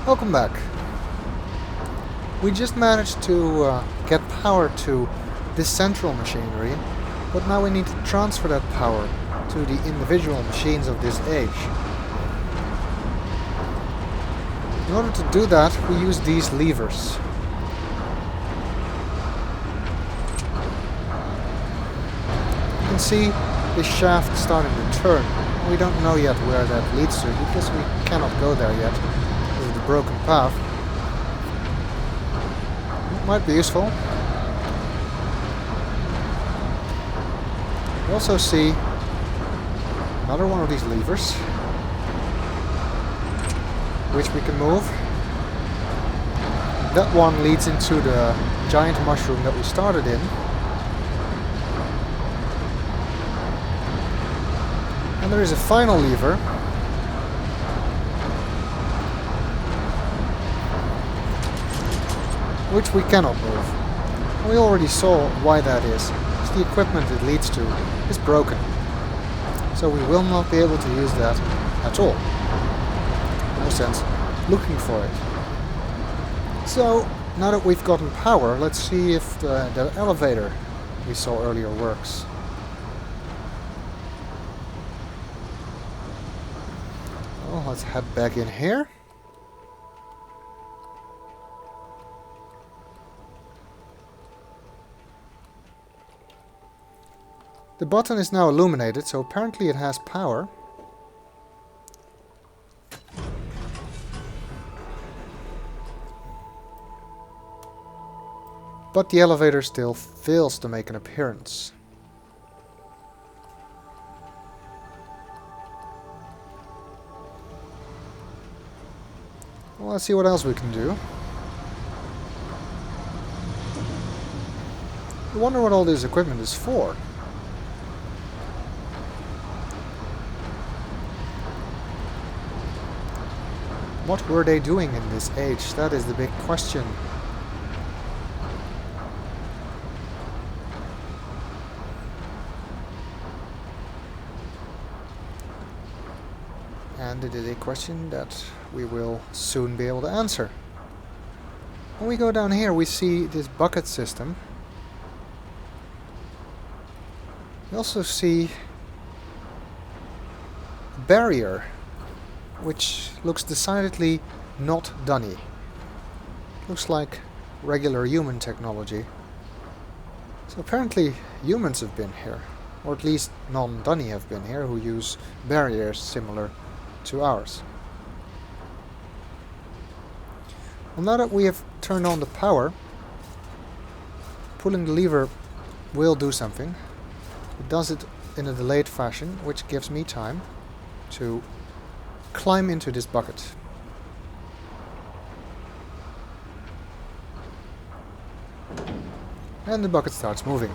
Welcome back. We just managed to get power to this central machinery, but now we need to transfer that power to the individual machines of this age. In order to do that, we use these levers. You can see this shaft starting to turn. We don't know yet where that leads to because we cannot go there yet. This is the broken path. It might be useful. We also see another one of these levers, which we can move. That one leads into the giant mushroom that we started in. And there is a final lever which we cannot move. We already saw why that is. It's the equipment it leads to is broken. So we will not be able to use that at all. No sense looking for it. So now that we've gotten power, let's see if the elevator we saw earlier works. Well, let's head back in here. The button is now illuminated, so apparently it has power. But the elevator still fails to make an appearance. Well, let's see what else we can do. I wonder what all this equipment is for. What were they doing in this age? That is the big question. And it is a question that we will soon be able to answer. When we go down here, we see this bucket system. We also see a barrier, which looks decidedly not dunny. Looks like regular human technology. So apparently humans have been here, or at least non-dunny have been here, who use barriers similar to ours. Well, now that we have turned on the power, pulling the lever will do something. It does it in a delayed fashion, which gives me time to climb into this bucket. And the bucket starts moving.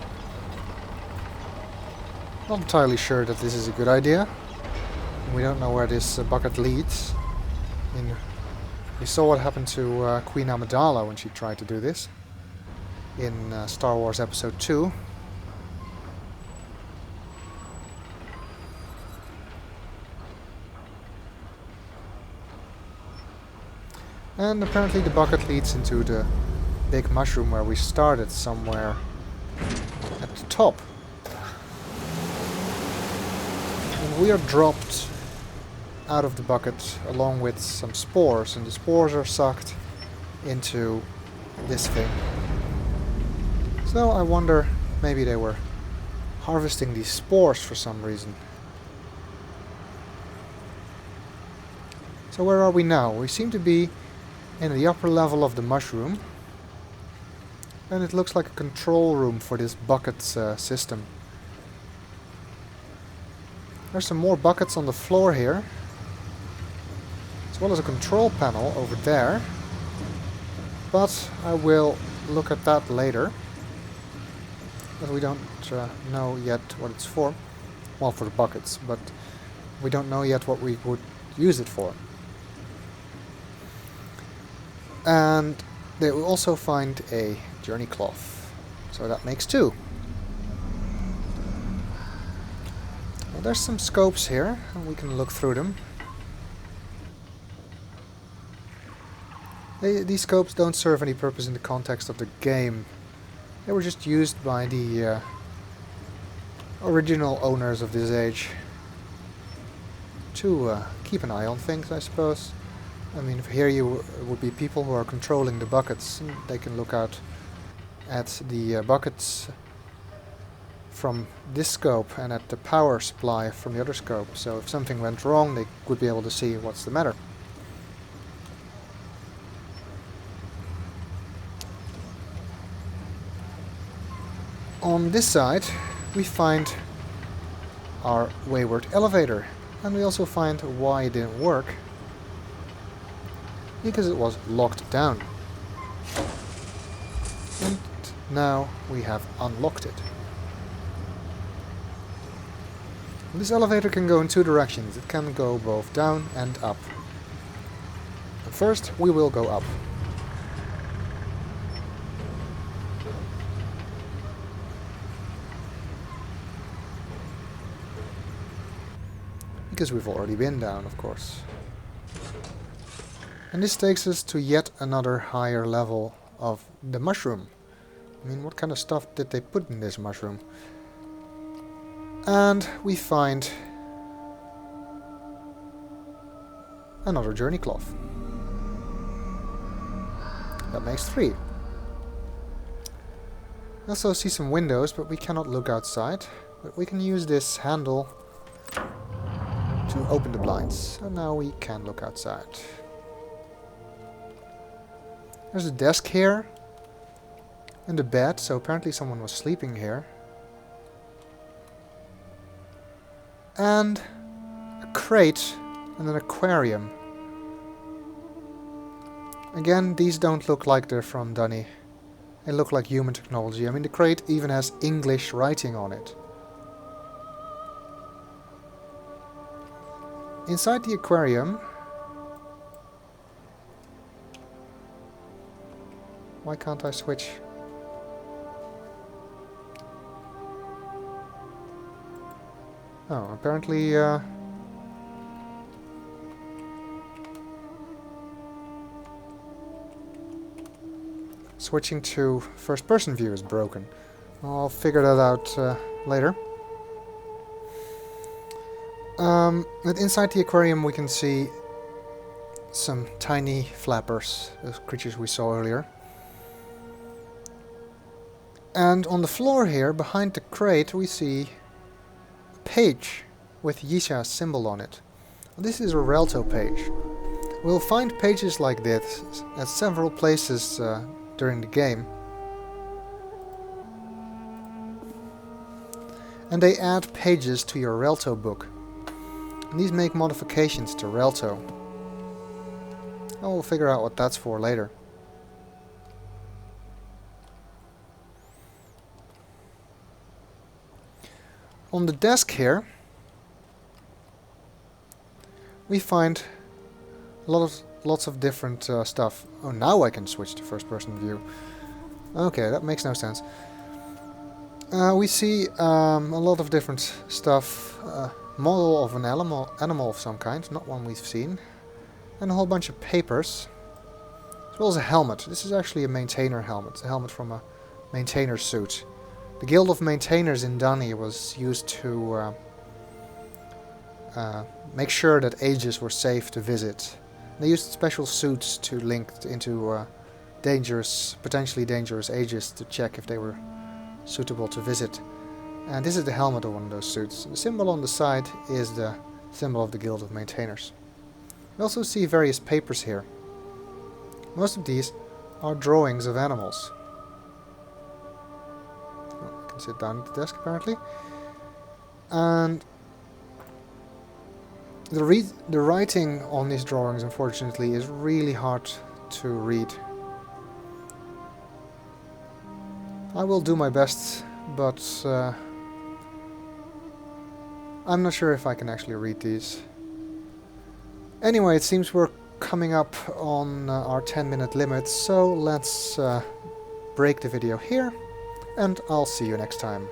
Not entirely sure that this is a good idea. We don't know where this bucket leads. We saw what happened to Queen Amidala when she tried to do this in Star Wars Episode 2. And apparently the bucket leads into the big mushroom where we started, somewhere at the top. And we are dropped out of the bucket along with some spores, and the spores are sucked into this thing. So I wonder, maybe they were harvesting these spores for some reason. So where are we now? We seem to be in the upper level of the mushroom, and it looks like a control room for this bucket system. There's some more buckets on the floor here, as well as a control panel over there, but I will look at that later, but we don't know yet what it's for. Well, for the buckets, but we don't know yet what we would use it for. And they will also find a journey cloth, so that makes 2. Well, there's some scopes here, and we can look through them. These scopes don't serve any purpose in the context of the game. They were just used by the original owners of this age to keep an eye on things, I suppose. I mean, here you would be people who are controlling the buckets, and they can look out at the buckets from this scope and at the power supply from the other scope. So if something went wrong, they would be able to see what's the matter. On this side, we find our wayward elevator, and we also find why it didn't work. Because it was locked down. And now we have unlocked it. This elevator can go in two directions. It can go both down and up. And first, we will go up. Because we've already been down, of course. And this takes us to yet another higher level of the mushroom. I mean, what kind of stuff did they put in this mushroom? And we find another journey cloth. That makes 3. We also see some windows, but we cannot look outside. But we can use this handle to open the blinds. So now we can look outside. There's a desk here. And a bed, so apparently someone was sleeping here. And a crate and an aquarium. Again, these don't look like they're from Dunny. They look like human technology. I mean, the crate even has English writing on it. Inside the aquarium... Why can't I switch? Oh, apparently... switching to first-person view is broken. I'll figure that out later. And inside the aquarium we can see some tiny flappers, those creatures we saw earlier. And on the floor here, behind the crate, we see a page with Yisha's symbol on it. This is a Relto page. We'll find pages like this at several places during the game. And they add pages to your Relto book. And these make modifications to Relto. I will figure out what that's for later. On the desk here, we find lots of different stuff. Oh, now I can switch to first-person view. Okay, that makes no sense. We see a lot of different stuff. Model of an animal of some kind, not one we've seen. And a whole bunch of papers. As well as a helmet. This is actually a maintainer helmet. A helmet from a maintainer suit. The Guild of Maintainers in Dunny was used to make sure that ages were safe to visit. They used special suits to link into potentially dangerous ages to check if they were suitable to visit. And this is the helmet of one of those suits. The symbol on the side is the symbol of the Guild of Maintainers. We also see various papers here. Most of these are drawings of animals. I can sit down at the desk apparently. And the writing on these drawings, unfortunately, is really hard to read. I will do my best, but I'm not sure if I can actually read these. Anyway, it seems we're coming up on our 10-minute limit, so let's break the video here, and I'll see you next time.